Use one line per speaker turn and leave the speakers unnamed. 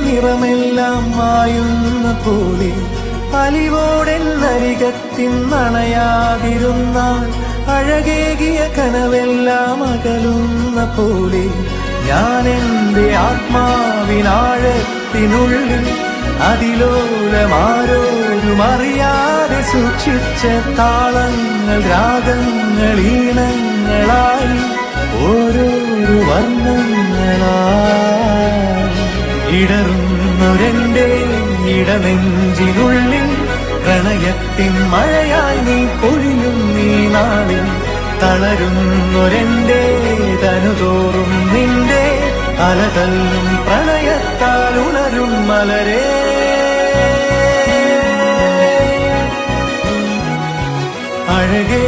നിറമെല്ലാം മായുന്ന പോലെ അലിവോടെന്നരികത്തിന്നണയാതിരുന്നാൽ അഴകേകിയ കനവെല്ലാം അകലുന്ന പോലെ ഞാൻ എൻ്റെ ആത്മാവിനാഴത്തിനുള്ളിൽ അതിലോലമാരോരും അറിയാതെ സൂക്ഷിച്ച താളങ്ങൾ രാഗങ്ങൾ ഈണങ്ങളായി ഓരോരോ വർണ്ണങ്ങളായി ഇടറുന്നൊരെൻ്റെ ഇടനെഞ്ചിനുള്ളിൽ പ്രണയത്തിൻ മഴയായി നീ പൊഴിയും നീ നാളിൽ തളരുന്നൊരെൻ്റെ തനുതോറും നിന്റെ അലതല്ലും പ്രണയത്താൽ ഉണരും മലരേ അഴകേ